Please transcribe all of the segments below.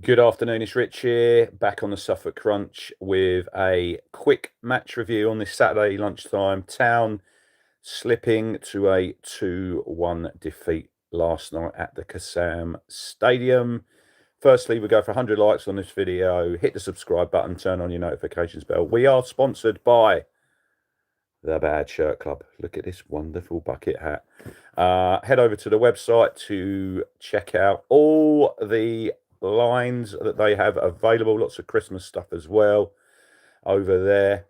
Good afternoon, it's Rich here, back on the Suffolk Crunch with a quick match review on this Saturday lunchtime. Town slipping to a 2-1 defeat last night at the Kassam Stadium. Firstly, we go for 100 likes on this video, hit the subscribe button, turn on your notifications bell. We are sponsored by the Bad Shirt Club. Look at this wonderful bucket hat. Head over to the website to check out all the lines that they have available. Lots of Christmas stuff as well over there.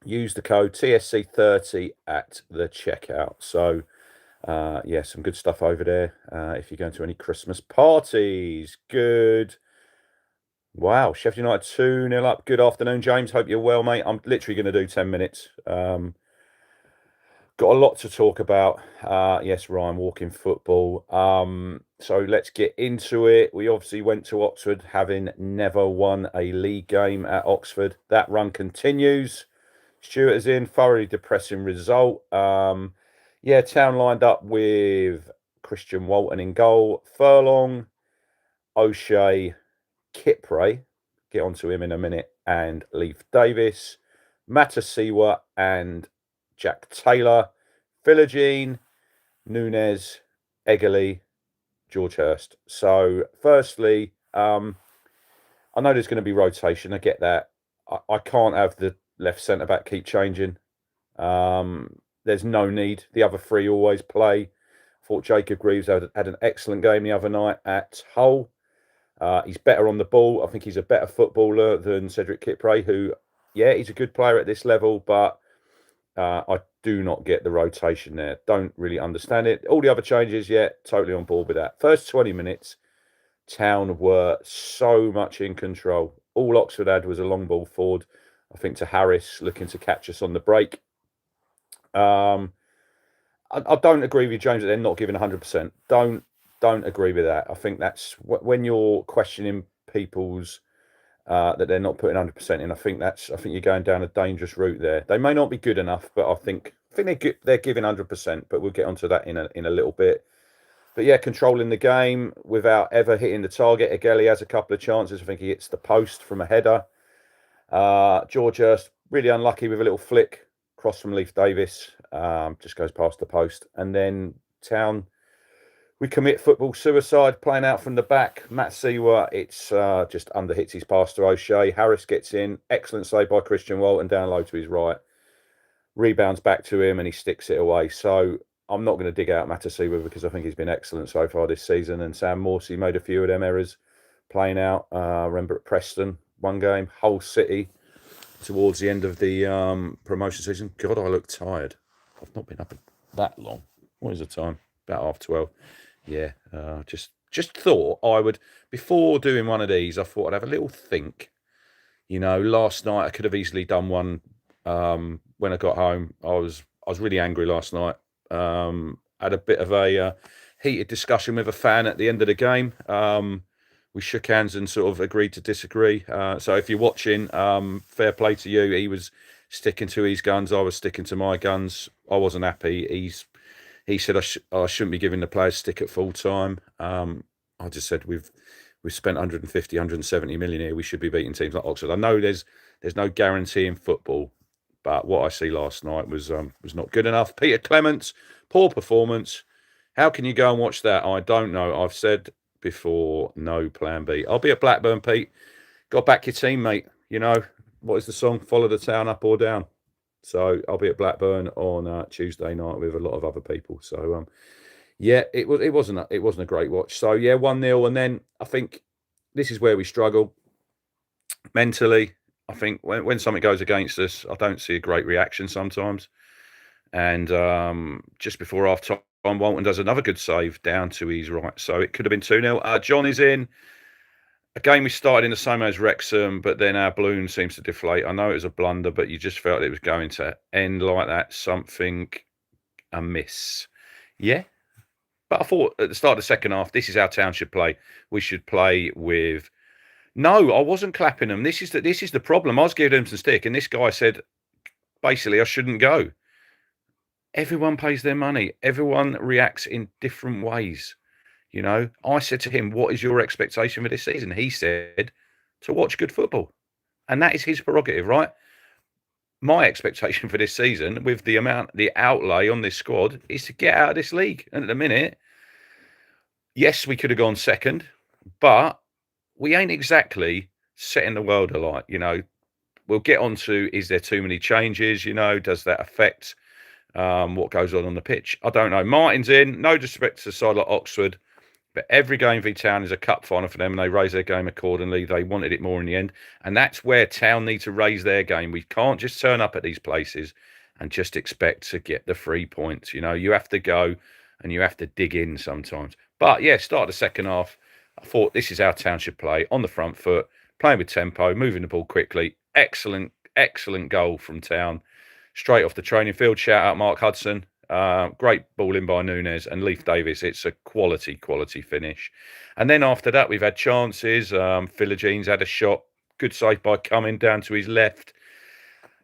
Use the code TSC30 at the checkout. So, yeah, some good stuff over there if you're going to any Christmas parties. Good. Wow, Sheffield United 2-0 up. Good afternoon, James. Hope you're well, mate. I'm literally going to do 10 minutes. Got a lot to talk about. Yes, Ryan, walking football. So let's get into it. We obviously went to Oxford, having never won a league game at Oxford. That run continues. Stewart is in, thoroughly depressing result. Yeah, Town lined up with Christian Walton in goal. Furlong, O'Shea, Kipre, get onto him in a minute, and Leif Davis, Matasiwa and Jack Taylor, Philogene, Nunez, Eggerly, George Hurst. So, firstly, I know there's going to be rotation. I get that. I can't have the left centre back keep changing. There's no need. The other three always play. I thought Jacob Greaves had an excellent game the other night at Hull. He's better on the ball. I think he's a better footballer than Cedric Kipre, who, yeah, he's a good player at this level, but I do not get the rotation there. Don't really understand it. All the other changes, yeah, totally on board with that. First 20 minutes, Town were so much in control. All Oxford had was a long ball forward, I think, to Harris, looking to catch us on the break. I don't agree with James that they're not giving 100%. Don't agree with that. I think that's when you're questioning people's that they're not putting 100% in. I think you're going down a dangerous route there. They may not be good enough, but I think they're giving 100%. But we'll get onto that in a little bit. But yeah, controlling the game without ever hitting the target. Egeli has a couple of chances. I think he hits the post from a header. George Hurst really unlucky with a little flick cross from Leif Davis. Just goes past the post, and then Town. We commit football suicide, playing out from the back. Matt Seawer, it's just under hits his pass to O'Shea. Harris gets in. Excellent save by Christian Walton down low to his right. Rebounds back to him and he sticks it away. So I'm not going to dig out Matasiwa because I think he's been excellent so far this season. And Sam Morsey made a few of them errors playing out. Remember at Preston, one game, Hull City towards the end of the promotion season. God, I look tired. I've not been up that long. What is the time? About 12:30. Yeah, just thought I would, before doing one of these, I thought I'd have a little think. You know, last night I could have easily done one. When I got home, I was really angry last night. Had a bit of a heated discussion with a fan at the end of the game. We shook hands and sort of agreed to disagree. So if you're watching, fair play to you. He was sticking to his guns. I was sticking to my guns. I wasn't happy. He said I shouldn't be giving the players stick at full time. I just said we've spent 150, 170 million here. We should be beating teams like Oxford. I know there's no guarantee in football, but what I see last night was not good enough. Peter Clements, poor performance. How can you go and watch that? I don't know. I've said before, no plan B. I'll be at Blackburn, Pete. Got to back your team, mate. You know, what is the song? Follow the town up or down. So I'll be at Blackburn on Tuesday night with a lot of other people. So yeah, it wasn't a great watch. So yeah, 1-0, and then I think this is where we struggle mentally. I think when something goes against us, I don't see a great reaction sometimes. And just before half time, Walton does another good save down to his right. So it could have been 2-0. John is in. Again, we started in the same way as Wrexham, but then our balloon seems to deflate. I know it was a blunder, but you just felt it was going to end like that. Something amiss. Yeah. But I thought at the start of the second half, this is how Town should play. We should play with... No, I wasn't clapping them. This is the problem. I was giving them some stick, and this guy said, basically, I shouldn't go. Everyone pays their money. Everyone reacts in different ways. You know, I said to him, "What is your expectation for this season?" He said, "To watch good football," and that is his prerogative, right? My expectation for this season, with the outlay on this squad, is to get out of this league. And at the minute, yes, we could have gone second, but we ain't exactly setting the world alight. You know, we'll get on to, is there too many changes? You know, does that affect what goes on the pitch? I don't know. Martin's in. No disrespect to a side like Oxford, but every game v Town is a cup final for them, and they raise their game accordingly. They wanted it more in the end, and that's where Town need to raise their game. We can't just turn up at these places and just expect to get the 3 points. You know, you have to go and you have to dig in sometimes. But yeah, start the second half. I thought this is how Town should play, on the front foot, playing with tempo, moving the ball quickly. Excellent, excellent goal from Town, straight off the training field. Shout out Mark Hudson. Great ball in by Nunes and Leif Davis. It's a quality finish. And then after that, we've had chances. Philogene had a shot. Good save by Cumming down to his left.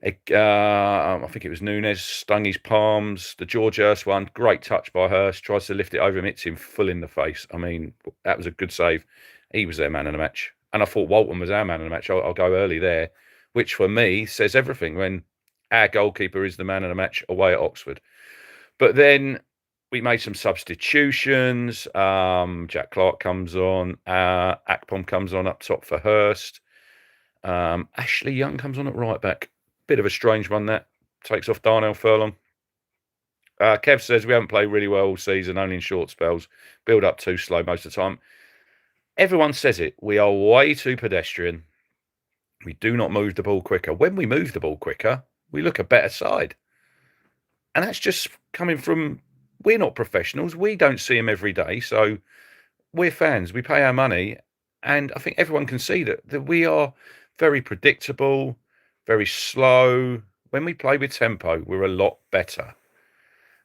I think it was Nunes, stung his palms. The George Hurst one, great touch by Hurst. Tries to lift it over him, hits him full in the face. I mean, that was a good save. He was their man of the match. And I thought Walton was our man of the match. I'll go early there, which for me says everything when our goalkeeper is the man of the match away at Oxford. But then we made some substitutions. Jack Clark comes on. Akpom comes on up top for Hurst. Ashley Young comes on at right back. Bit of a strange one that. Takes off Darnell Furlong. Kev says we haven't played really well all season, only in short spells. Build up too slow most of the time. Everyone says it. We are way too pedestrian. We do not move the ball quicker. When we move the ball quicker, we look a better side. And that's just coming from, we're not professionals. We don't see them every day. So we're fans. We pay our money. And I think everyone can see that we are very predictable, very slow. When we play with tempo, we're a lot better.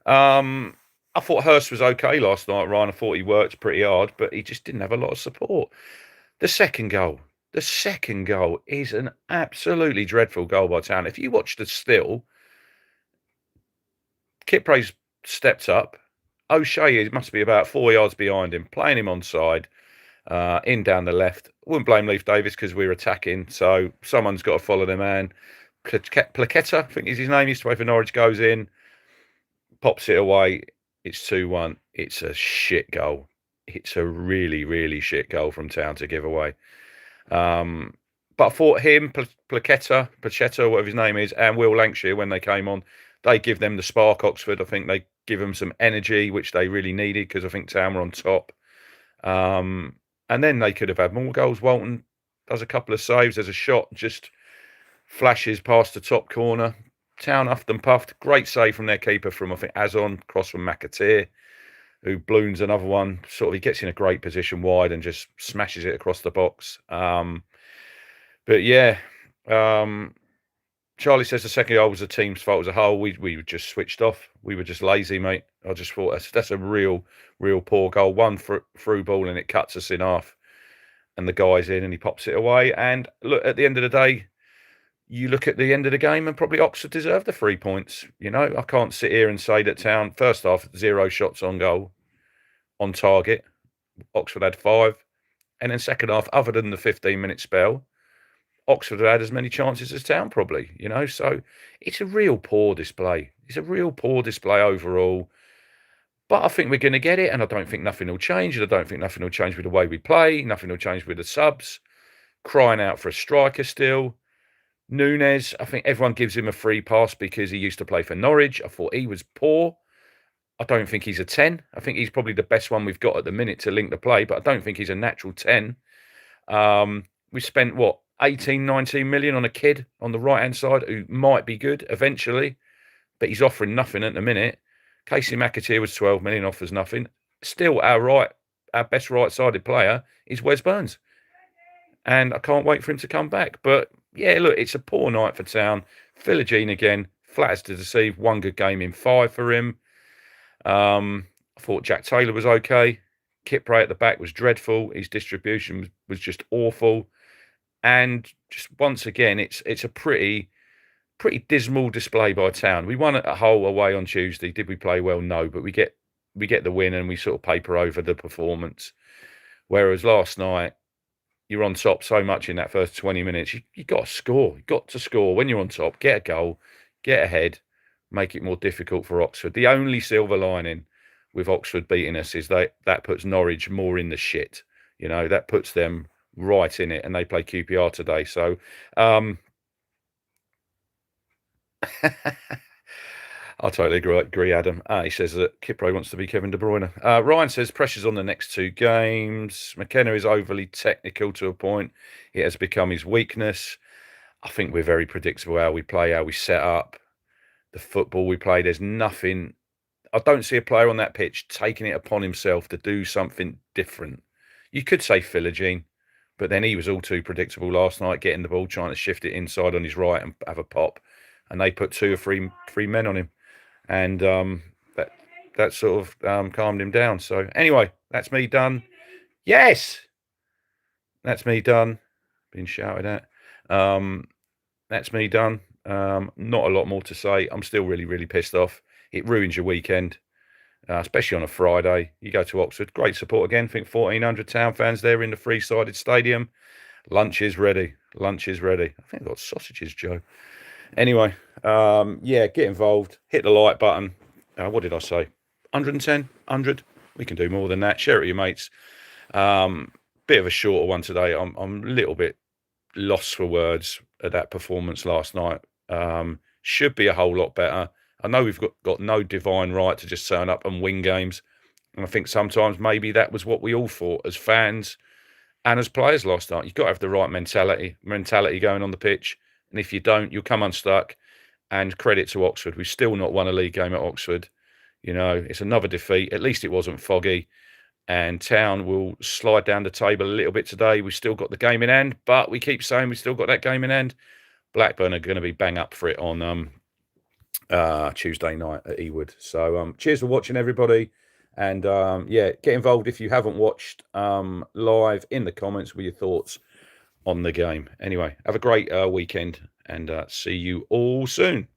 I thought Hurst was okay last night, Ryan. I thought he worked pretty hard, but he just didn't have a lot of support. The second goal is an absolutely dreadful goal by Town. If you watch the still, Kipre's stepped up. O'Shea must be about 4 yards behind him, playing him onside, in down the left. Wouldn't blame Leif Davis because we're attacking, so someone's got to follow the man. Plaqueta, I think is his name, used to play for Norwich, goes in, pops it away. It's 2-1. It's a shit goal. It's a really, really shit goal from Town to give away. But I thought him, Plaqueta, whatever his name is, and Will Lancashire, when they came on, they give them the spark, Oxford. I think they give them some energy, which they really needed because I think Town were on top. And then they could have had more goals. Walton does a couple of saves. There's a shot, just flashes past the top corner. Town huffed and puffed. Great save from their keeper from, I think, Azon, cross from McAteer, who balloons another one. Sort of, he gets in a great position wide and just smashes it across the box. But yeah, Charlie says the second goal was the team's fault as a whole. We were just switched off. We were just lazy, mate. I just thought that's a real poor goal. One through ball and it cuts us in half. And the guy's in and he pops it away. And look, at the end of the day, you look at the end of the game and probably Oxford deserved the 3 points. You know, I can't sit here and say that Town, first half, 0 shots on goal, on target. Oxford had 5. And then second half, other than the 15-minute spell, Oxford had as many chances as Town probably, you know. So it's a real poor display. It's a real poor display overall. But I think we're going to get it, and I don't think nothing will change. And I don't think nothing will change with the way we play. Nothing will change with the subs. Crying out for a striker still. Nunes, I think everyone gives him a free pass because he used to play for Norwich. I thought he was poor. I don't think he's a 10. I think he's probably the best one we've got at the minute to link the play, but I don't think he's a natural 10. We spent, 18, 19 million on a kid on the right-hand side who might be good eventually, but he's offering nothing at the minute. Casey McAteer was 12 million, offers nothing. Still, our best right-sided player is Wes Burns. And I can't wait for him to come back. But yeah, look, it's a poor night for Town. Philogene again, flat as to deceive. One good game in 5 for him. I thought Jack Taylor was okay. Kipre at the back was dreadful. His distribution was just awful. And just once again, it's a pretty dismal display by Town. We won at Hull away on Tuesday. Did we play well? No, but we get we get the win and we sort of paper over the performance. Whereas last night, you're on top so much in that first 20 minutes. You got to score. You got to score when you're on top. Get a goal, get ahead, make it more difficult for Oxford. The only silver lining with Oxford beating us is that puts Norwich more in the shit. That puts them right in it, and they play QPR today. So, I totally agree, Adam. He says that Kipro wants to be Kevin De Bruyne. Ryan says pressure's on the next 2 games. McKenna is overly technical to a point. It has become his weakness. I think we're very predictable how we play, how we set up, the football we play. There's nothing. I don't see a player on that pitch taking it upon himself to do something different. You could say Philogene, but then he was all too predictable last night, getting the ball, trying to shift it inside on his right and have a pop. And they put 2 or 3 men on him. And that sort of calmed him down. So anyway, that's me done. Yes, that's me done. Being shouted at. That's me done. Not a lot more to say. I'm still really, really pissed off. It ruins your weekend, especially on a Friday. You go to Oxford, great support again. I think 1,400 town fans there in the three-sided stadium. Lunch is ready. Lunch is ready. I think I've got sausages, Joe. Anyway, yeah, get involved. Hit the like button. What did I say? 110? 100? We can do more than that. Share it with your mates. Bit of a shorter one today. I'm a little bit lost for words at that performance last night. Should be a whole lot better. I know we've got no divine right to just turn up and win games. And I think sometimes maybe that was what we all thought as fans and as players last night. You've got to have the right mentality going on the pitch. And if you don't, you'll come unstuck. And credit to Oxford. We've still not won a league game at Oxford. It's another defeat. At least it wasn't foggy. And Town will slide down the table a little bit today. We've still got the game in hand, but we keep saying we've still got that game in hand. Blackburn are going to be bang up for it on Tuesday night at Ewood. So cheers for watching, everybody. And yeah, get involved if you haven't watched live in the comments with your thoughts on the game. Anyway, have a great weekend and see you all soon.